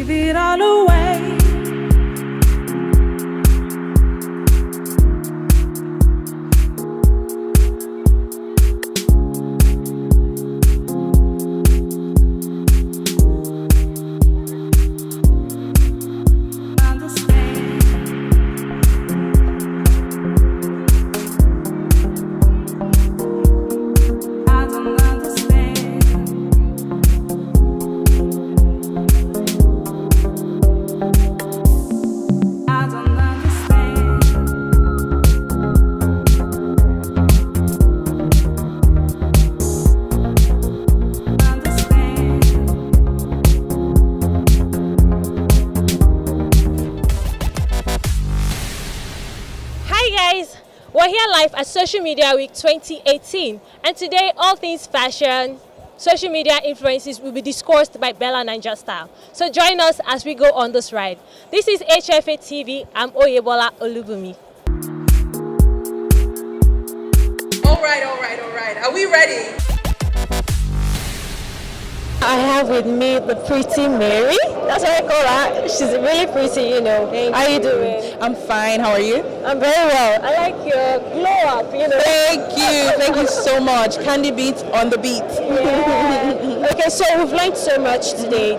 give it all away. Hi guys, we're here live at Social Media Week 2018, and today all things fashion, social media influences will be discussed by Bella Naija Style. So join us as we go on this ride. This is HFA TV. I'm Oyebola Olubumi. All right. Are we ready? I have with me the pretty Mary. That's what I call her. She's really pretty, you know. How you doing? I'm fine. How are you? I'm very well. I like your glow up, you know. Thank you so much. Candy beats on the beat. Yeah. Okay, so we've learned so much today.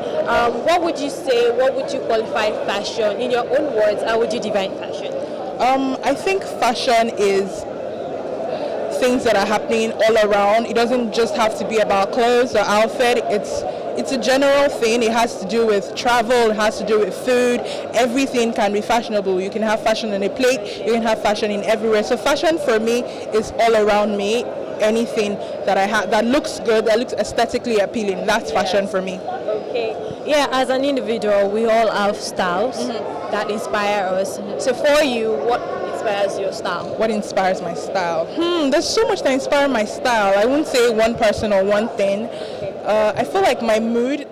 What would you say? What would you qualify fashion? In your own words, how would you define fashion? I think fashion is things that are happening all around. It doesn't just have to be about clothes or outfit. It's a general thing. It has to do with travel. It has to do with food. Everything can be fashionable. You can have fashion on a plate. You can have fashion in everywhere. So fashion for me is all around me. Anything that I have that looks good, that looks aesthetically appealing, that's fashion for me. Okay. Yeah, as an individual, we all have styles that inspire us. So for you, what inspires your style? What inspires my style? There's so much that inspires my style. I wouldn't say one person or one thing. I feel like my mood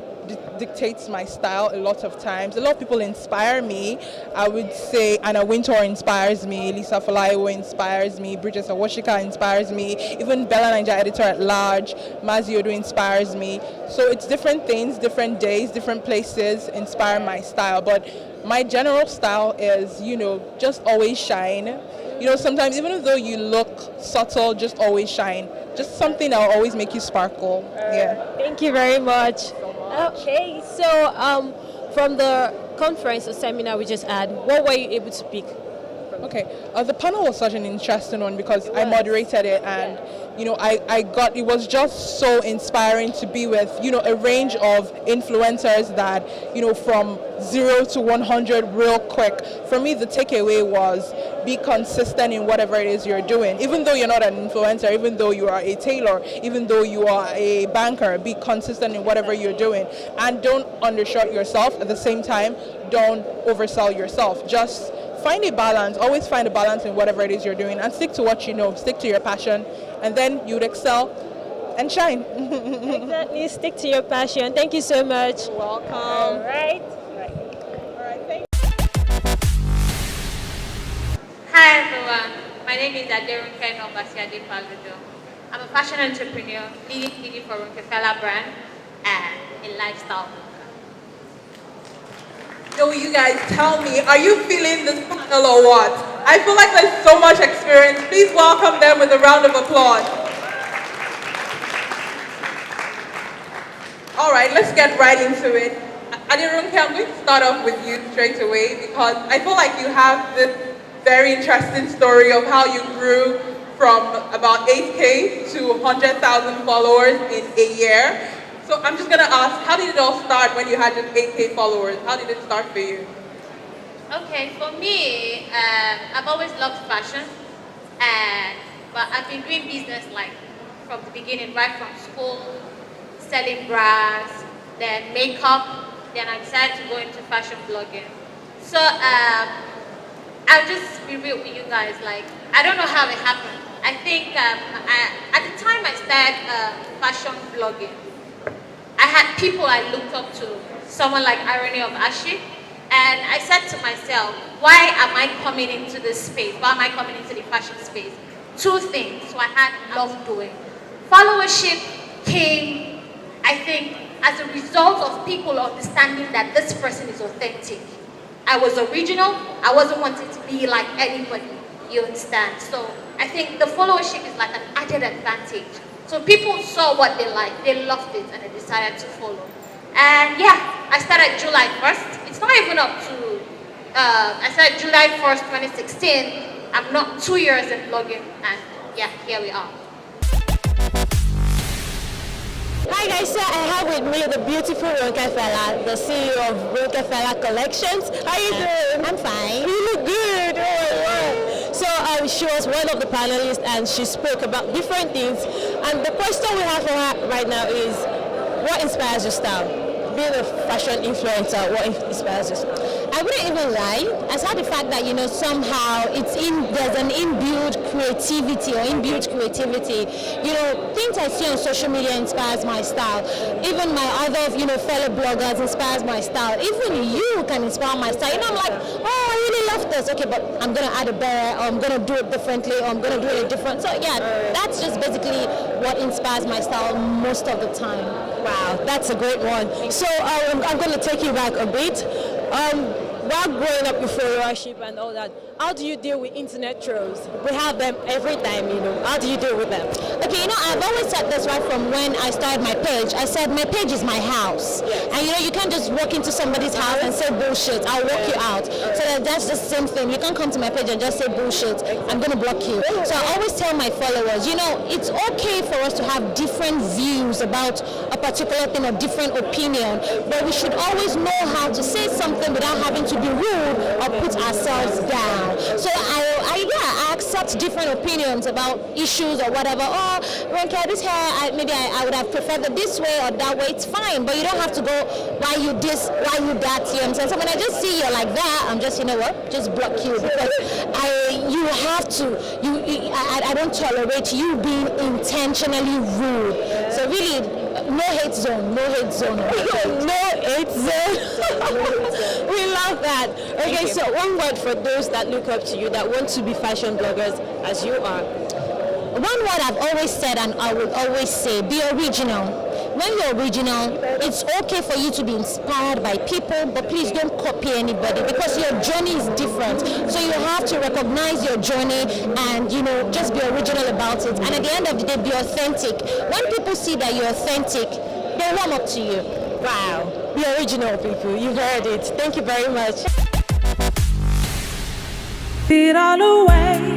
dictates my style a lot of times. A lot of people inspire me. I would say Anna Wintour inspires me, Lisa Falayo inspires me, Bridget Sawashika inspires me, even Bella Naija editor at large, Maziodo inspires me. So it's different things, different days, different places inspire my style. But my general style is, just always shine. Sometimes even though you look subtle, just always shine. Just something that will always make you sparkle. Yeah. Thank you very much. Okay, so from the conference or seminar we just had, what were you able to pick? Okay, the panel was such an interesting one because I moderated it, and it was just so inspiring to be with a range of influencers that from 0 to 100 real quick. For me, the takeaway was be consistent in whatever it is you're doing. Even though you're not an influencer, even though you are a tailor, even though you are a banker, be consistent in whatever you're doing, and don't undershot yourself. At the same time, don't oversell yourself. Just find a balance. Always find a balance in whatever it is you're doing, and stick to what you know. Stick to your passion, and then you'd excel and shine. Exactly. Stick to your passion. Thank you so much. You're welcome. All right. Thank you. Hi everyone, my name is Aderunke Nobasiade Paludo. I'm a fashion entrepreneur, leading PD for Rockefeller brand and a lifestyle blogger. So you guys tell me, are you feeling this panel or what? I feel like there's so much experience. Please welcome them with a round of applause. All right, let's get right into it. Adirunke, I'm going to start off with you straight away because I feel like you have this very interesting story of how you grew from about 8K to 100,000 followers in a year. So I'm just going to ask, how did it all start when you had just 8K followers? How did it start for you? Okay, for me, I've always loved fashion, but I've been doing business like from the beginning, right from school, selling bras, then makeup, then I decided to go into fashion blogging. So I'll just be real with you guys, like, I don't know how it happened. I think at the time I started fashion blogging, I had people I looked up to, someone like Irony of Ashi, and I said to myself, why am I coming into this space? Why am I coming into the fashion space? Two things, so I had love doing. Followership came I think as a result of people understanding that this person is authentic, I was original, I wasn't wanting to be like anybody, you understand? So I think the followership is like an added advantage. So people saw what they liked, they loved it, and they decided to follow. And yeah, I started July 1st. It's not even up to, I started July 1st, 2016. I'm not 2 years in blogging, and yeah, here we are. Hi guys, so I have with me the beautiful Oke-Lawal, the CEO of Oke-Lawal Collections. How you doing? I'm fine. You look good. Oh, wow. So she was one of the panelists and she spoke about different things. And the question we have for her right now is, what inspires your style? Being a fashion influencer, what inspires you? I wouldn't even lie. Aside the fact that somehow there's an inbuilt creativity or inbuilt creativity. Things I see on social media inspires my style. Even my other fellow bloggers inspires my style. Even you can inspire my style. I'm like, oh, I really love this. Okay, but I'm gonna add a bear, or I'm gonna do it differently, or I'm gonna do it different. So yeah, that's just basically what inspires my style most of the time. Wow, that's a great one. So I'm going to take you back a bit. While growing up with followership and all that, how do you deal with internet trolls? We have them every time, How do you deal with them? Okay, I've always said this right from when I started my page. I said my page is my house. Yes. And you can't just walk into somebody's house and say bullshit. I'll walk you out. So that's the same thing. You can't come to my page and just say bullshit. I'm going to block you. So I always tell my followers, it's okay for us to have different views about a particular thing or different opinion, but we should always know how to say something without having to be rude or put ourselves down. So I accept different opinions about issues or whatever. Oh, Ronke, this hair, maybe I would have preferred it this way or that way. It's fine, but you don't have to go, why you this, why you that. You know what I'm saying? So when I just see you like that, I'm just, just block you, because you have to. I don't tolerate you being intentionally rude. So really, no hate zone, no hate zone. No hate zone. We love that. Okay, so one word for those that look up to you, that want to be fashion bloggers as you are. One word I've always said and I will always say, be original. When you're original, it's okay for you to be inspired by people, but please don't copy anybody, because your journey is different. So you have to recognize your journey and, just be original about it. And at the end of the day, be authentic. When people see that you're authentic, they warm up to you. Wow. Be original, people. You've heard it. Thank you very much. It all away.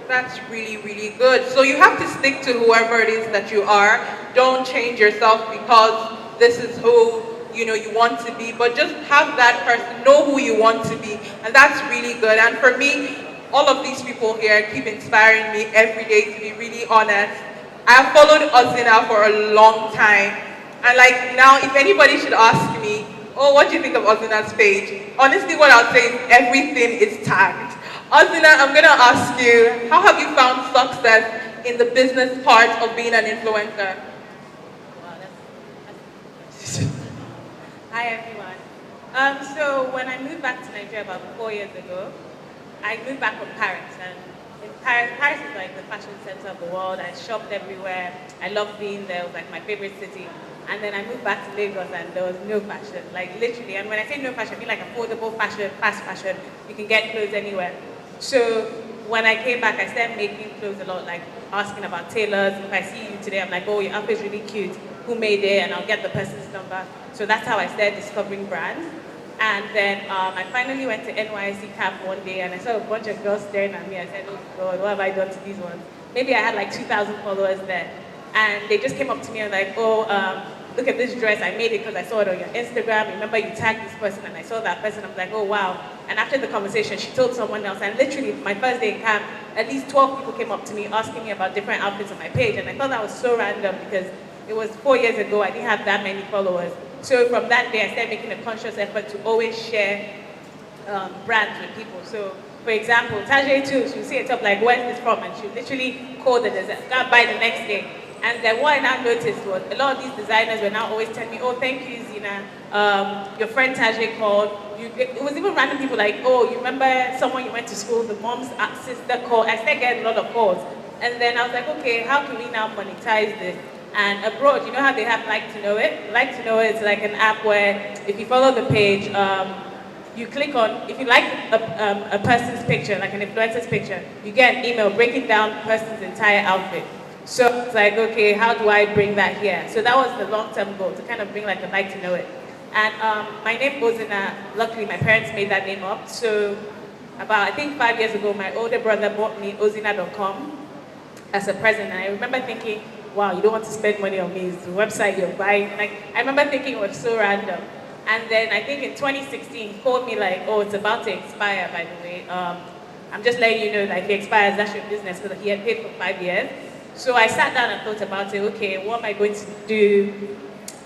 That's really, really good. So you have to stick to whoever it is that you are. Don't change yourself because this is who you want to be, but just have that person know who you want to be, and that's really good. And for me, all of these people here keep inspiring me every day, to be really honest. I've followed Ozina for a long time, and like now, if anybody should ask me, oh, what do you think of Ozina's page? Honestly, what I'll say is everything is tagged. Ozina, I'm gonna ask you, how have you found success in the business part of being an influencer? Hi everyone. So when I moved back to Nigeria about 4 years ago, I moved back from Paris, and in Paris is like the fashion center of the world. I shopped everywhere. I loved being there. It was like my favorite city. And then I moved back to Lagos and there was no fashion, like literally. And when I say no fashion, I mean like affordable fashion, fast fashion. You can get clothes anywhere. So when I came back, I started making clothes a lot, like asking about tailors. If I see you today, I'm like, oh, your outfit's really cute. Who made it? And I'll get the person's number. So that's how I started discovering brands. And then I finally went to NYC Cap one day and I saw a bunch of girls staring at me. I said, oh God, what have I done to these ones? maybe I had like 2,000 followers there. And they just came up to me and like, oh, look at this dress, I made it because I saw it on your Instagram. Remember you tagged this person and I saw that person. I was like, oh wow. And after the conversation, she told someone else. And literally, my first day in camp, at least 12 people came up to me asking me about different outfits on my page. And I thought that was so random because it was 4 years ago, I didn't have that many followers. So from that day, I started making a conscious effort to always share brands with people. So for example, Tajay too, she'll see it up like, where's this from? And she'll literally call the designer, go and buy the next day. And then what I now noticed was a lot of these designers were now always telling me, oh, thank you, Zina. Your friend Tajay called. It was even random people like, oh, you remember someone you went to school, the mom's sister called. I started getting a lot of calls. And then I was like, okay, how can we now monetize this? And abroad, you know how they have Like to Know It? Like to Know It is like an app where if you follow the page, you click on, if you like a person's picture, like an influencer's picture, you get an email breaking down the person's entire outfit. So it's like, okay, how do I bring that here? So that was the long-term goal, to kind of bring like a Like to Know It. And my name Ozina, luckily my parents made that name up. So about, I think 5 years ago, my older brother bought me ozina.com as a present. And I remember thinking, wow, you don't want to spend money on me, it's the website you're buying. Like, I remember thinking it was so random. And then I think in 2016, he called me like, oh, it's about to expire, by the way. I'm just letting you know that if it expires, that's your business, because he had paid for 5 years. So I sat down and thought about it, okay, what am I going to do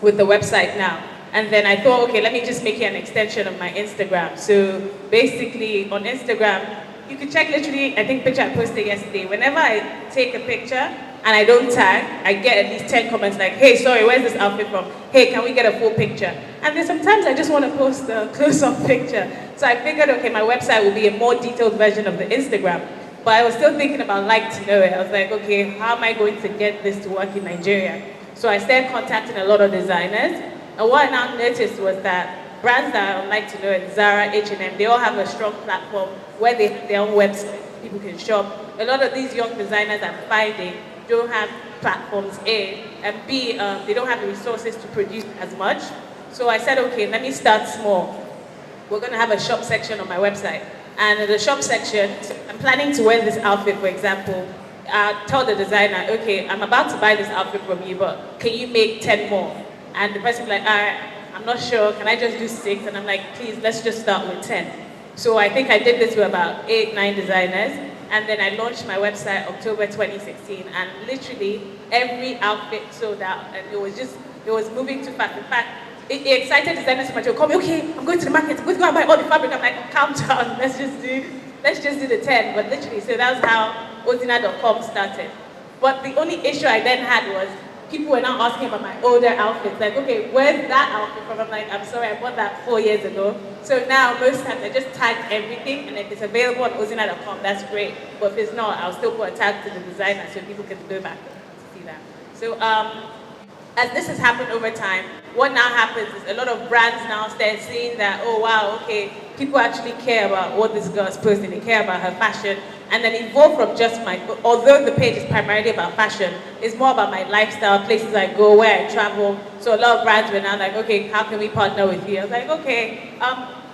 with the website now? And then I thought, okay, let me just make it an extension of my Instagram. So basically on Instagram, you can check literally, I think picture I posted yesterday. Whenever I take a picture and I don't tag, I get at least 10 comments like, hey, sorry, where's this outfit from? Hey, can we get a full picture? And then sometimes I just want to post a close-up picture. So I figured, okay, my website will be a more detailed version of the Instagram. But I was still thinking about Like to Know It. I was like, okay, how am I going to get this to work in Nigeria? So I started contacting a lot of designers. And what I now noticed was that brands that I Like to Know It, Zara, H&M, they all have a strong platform where they have their own website, people can shop. A lot of these young designers I'm finding don't have platforms, A, and B, they don't have the resources to produce as much. So I said, okay, let me start small. We're gonna have a shop section on my website. And in the shop section, I'm planning to wear this outfit, for example. Tell the designer, okay, I'm about to buy this outfit from you, but can you make 10 more? And the person will be like, all right, I'm not sure, can I just do 6? And I'm like, please, let's just start with 10. So I think I did this with about 8, 9 designers. And then I launched my website October 2016. And literally every outfit sold out. And it was moving too fast. In fact, it excited designers so much. They'll call me, okay, I'm going to the market, I'm going to go and buy all the fabric. I'm like, calm down, let's just do the 10. But literally, so that's how ozina.com started. But the only issue I then had was people were now asking about my older outfits. Like, okay, where's that outfit from? I'm like, I'm sorry, I bought that 4 years ago. So now, most times, I just tag everything, and if it's available on ozina.com, that's great. But if it's not, I'll still put a tag to the designer so people can go back to see that. So, as this has happened over time, what now happens is a lot of brands now start seeing that, oh wow, okay, people actually care about what this girl is posting, they care about her fashion, and then evolve from just although the page is primarily about fashion, it's more about my lifestyle, places I go, where I travel. So a lot of brands were now like, okay, how can we partner with you? I was like, okay,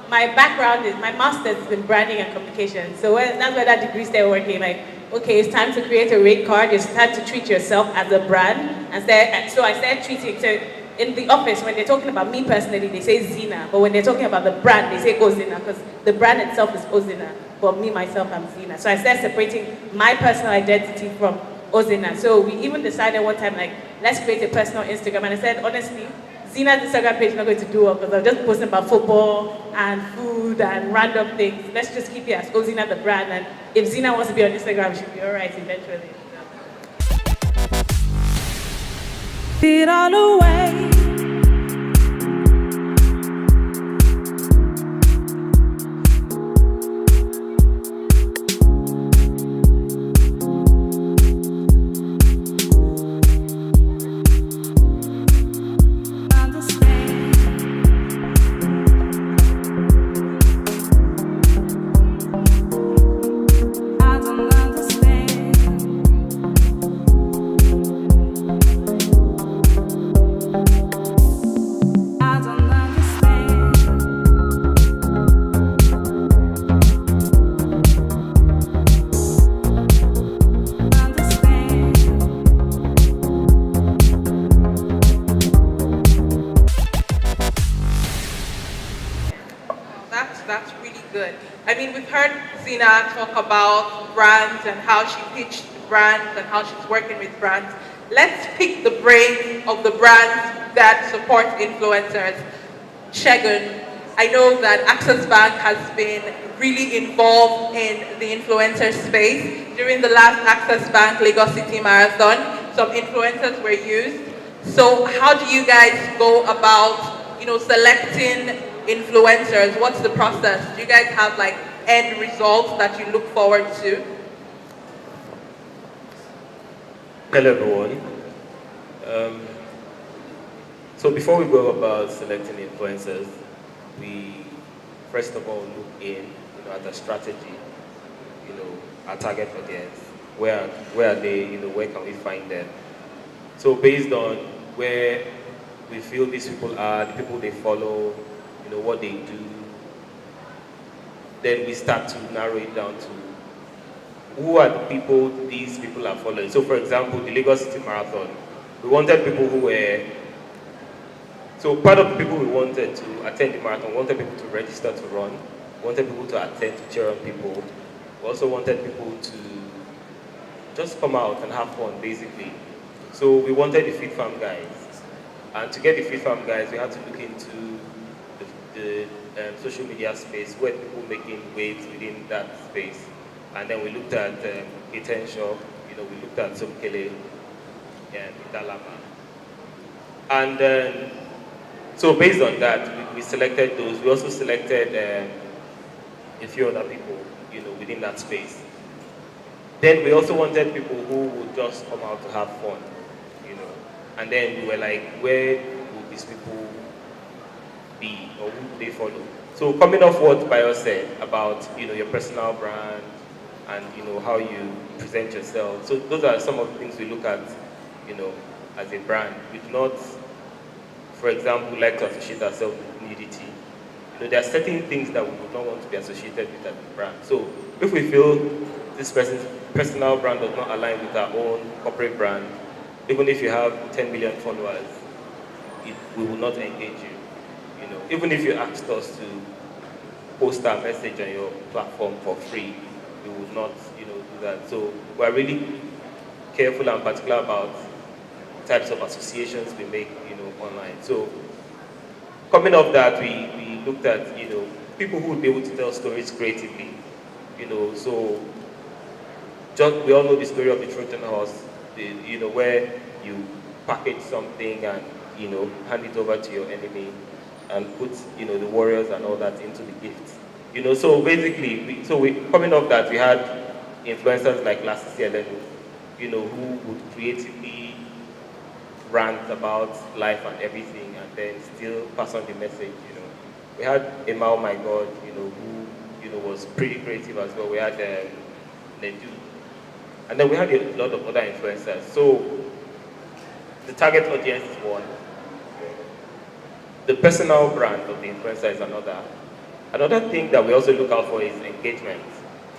my background is, my master's is in branding and communication, so that's where that degree started working, like, okay, it's time to create a rate card, it's time to treat yourself as a brand. And so I started treating, so in the office, when they're talking about me personally, they say Zina, but when they're talking about the brand, they say Ozina, because the brand itself is Ozina, but me, myself, I'm Zina. So I started separating my personal identity from Ozina. So we even decided one time, like, let's create a personal Instagram, and I said, honestly, Zina's Instagram page is not going to do well because I'm just posting about football and food and random things. Let's just keep it as Ozina the brand, and if Zina wants to be on Instagram, she'll be alright eventually. It all away. good. I mean, we've heard Zina talk about brands and how she pitched brands and how she's working with brands. Let's pick the brains of the brands that support influencers. Shegun, I know that Access Bank has been really involved in the influencer space. During the last Access Bank Lagos City Marathon, some influencers were used. So how do you guys go about, selecting influencers? What's the process? Do you guys have like end results that you look forward to? Hello everyone. So before we go about selecting influencers, we first of all look in, at the strategy, our target audience. Where are they? Where can we find them? So based on where we feel these people are, the people they follow, what they do, then we start to narrow it down to who are the people these people are following. So for example, the Lagos City Marathon, we wanted people who were, so part of the people we wanted to attend the marathon, wanted people to register to run, wanted people to attend to cheer on people. We also wanted people to just come out and have fun, basically. So we wanted the Fit Farm guys. And to get the Fit Farm guys, we had to look into the social media space, where people making waves within that space. And then we looked at Kitten Shop, we looked at Oke-Lawal and Dalama. And then, so based on that, we selected those. We also selected a few other people, within that space. Then we also wanted people who would just come out to have fun, And then we were like, where would these people be, or who would they follow? So coming off what Bayo said about, your personal brand and, how you present yourself. So those are some of the things we look at, as a brand. We do not, for example, like to associate ourselves with nudity. There are certain things that we would not want to be associated with as a brand. So if we feel this person's personal brand does not align with our own corporate brand, even if you have 10 million followers, we will not engage you. Even if you asked us to post our message on your platform for free, we would not, do that. So we're really careful and particular about types of associations we make, online. So coming off that, we looked at, people who would be able to tell stories creatively, so just, we all know the story of the Trojan horse, where you package something and, hand it over to your enemy and put, the warriors and all that into the gift. So basically, coming off that, we had influencers like Lasisi Elenu, who would creatively rant about life and everything and then still pass on the message, We had Emma, oh my God, who, was pretty creative as well. We had Nedu. And then we had a lot of other influencers. So the target audience is one. The personal brand of the influencer is another. Another thing that we also look out for is engagement.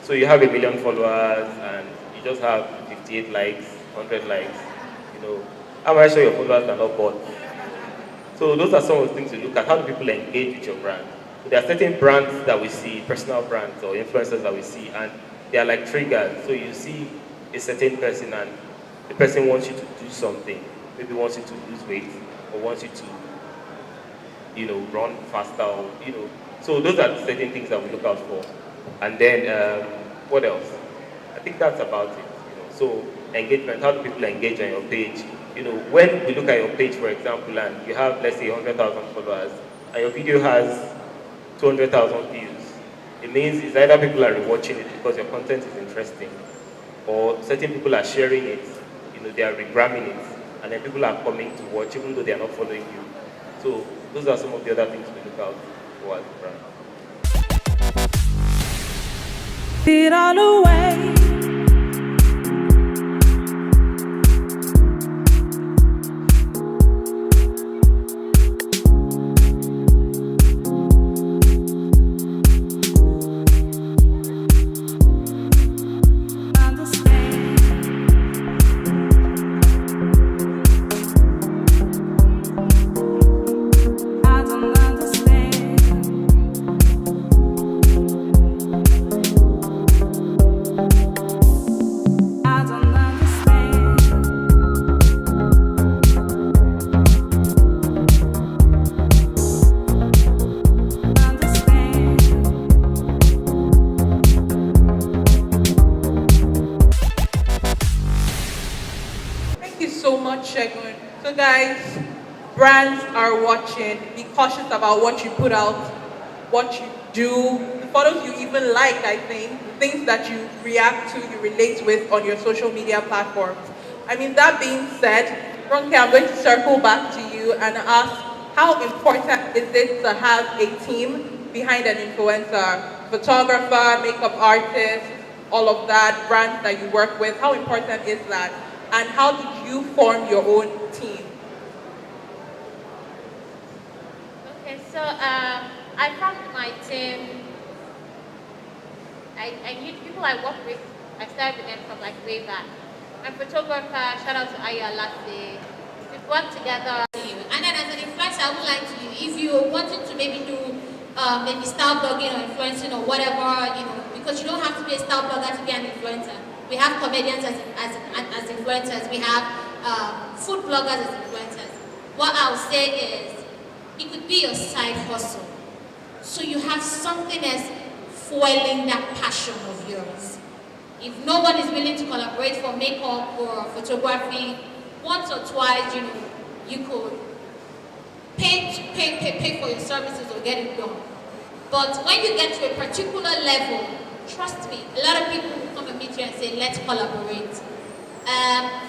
So you have 1 million followers and you just have 58 likes, 100 likes, How am I sure your followers are not bots? So those are some of the things we look at. How do people engage with your brand? So there are certain brands that we see, personal brands or influencers that we see, and they are like triggers. So you see a certain person and the person wants you to do something. Maybe wants you to lose weight or wants you to, run faster or, So those are the certain things that we look out for. And then, what else? I think that's about it, So engagement, how do people engage on your page? When we look at your page, for example, and you have, let's say, 100,000 followers, and your video has 200,000 views, it means it's either people are rewatching it because your content is interesting, or certain people are sharing it, they are regramming it, and then people are coming to watch even though they are not following you. So those are some of the other things we look out for as a brand. It all away. guys, brands are watching. Be cautious about what you put out, what you do, the photos you even like, I think, the things that you react to, you relate with on your social media platforms. I mean, that being said, Ronke, I'm going to circle back to you and ask, how important is it to have a team behind an influencer? Photographer, makeup artist, all of that, brands that you work with, how important is that? And how did you form your own team? Okay, so I found my team. I knew people I work with. I started with them from like way back. My photographer, shout out to Oke-Lawal. We've worked together. And then as an influencer, I would like to, if you wanted to maybe do maybe style blogging or influencing or whatever, because you don't have to be a style blogger to be an influencer. We have comedians as influencers. We have food bloggers as influencers. What I'll say is, it could be your side hustle. So you have something as foiling that passion of yours. If no one is willing to collaborate for makeup or photography, once or twice, you could pay for your services or get it done. But when you get to a particular level, trust me, a lot of people will come and meet you and say, let's collaborate.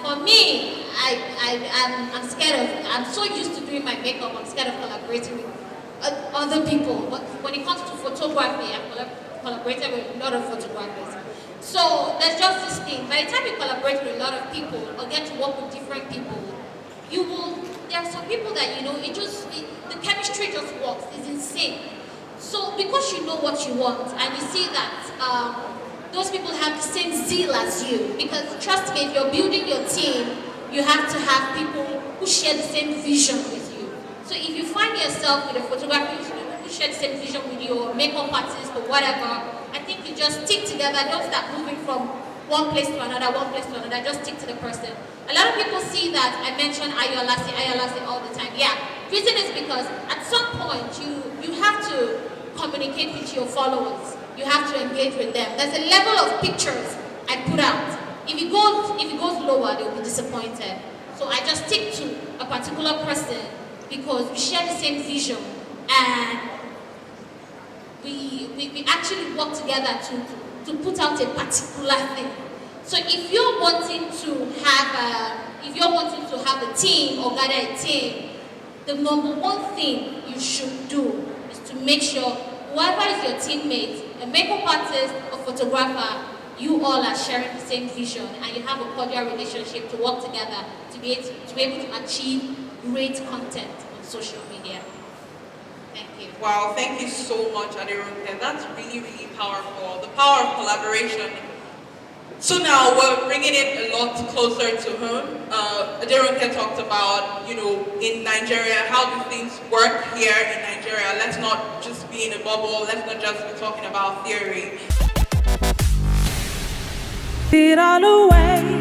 For me, I'm scared of, I'm so used to doing my makeup, I'm scared of collaborating with other people. But when it comes to photography, I've collaborated with a lot of photographers. So there's just this thing, by the time you collaborate with a lot of people or get to work with different people, there are some people that, the chemistry just works, it's insane. So because you know what you want and you see that those people have the same zeal as you, because trust me, if you're building your team, you have to have people who share the same vision with you. So if you find yourself with a photographer who share the same vision with you, or makeup artist or whatever, I think you just stick together, don't start moving from one place to another, just stick to the person. A lot of people see that I mention Oke-Lawal all the time. Yeah, reason is because at some point you have to communicate with your followers. You have to engage with them. There's a level of pictures I put out. If it goes lower, they'll be disappointed. So I just stick to a particular person because we share the same vision and we actually work together to put out a particular thing. So if you're wanting to have a team or gather a team, the number one thing you should do is to make sure whoever is your teammate, a makeup artist or photographer, you all are sharing the same vision and you have a cordial relationship to work together to be able to achieve great content on social media. Thank you. Wow, thank you so much, Aderonke. That's really, really powerful. The power of collaboration. So now we're bringing it a lot closer to home. Aderonke talked about, in Nigeria, how do things work here in Nigeria? Let's not just be in a bubble. Let's not just be talking about theory. It all away.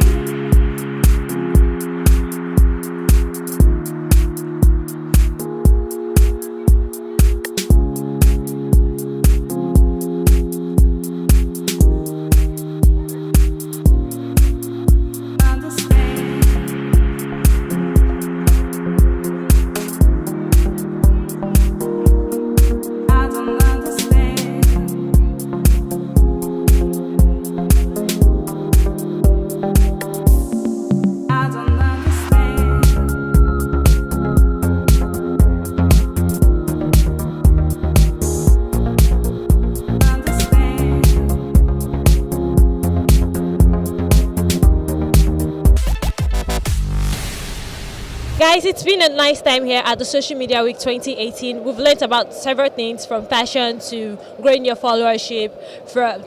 Guys, it's been a nice time here at the Social Media Week 2018. We've learned about several things, from fashion to growing your followership,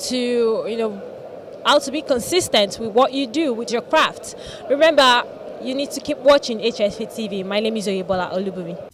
to how to be consistent with what you do with your craft. Remember, you need to keep watching HSP TV. My name is Oke-Lawal.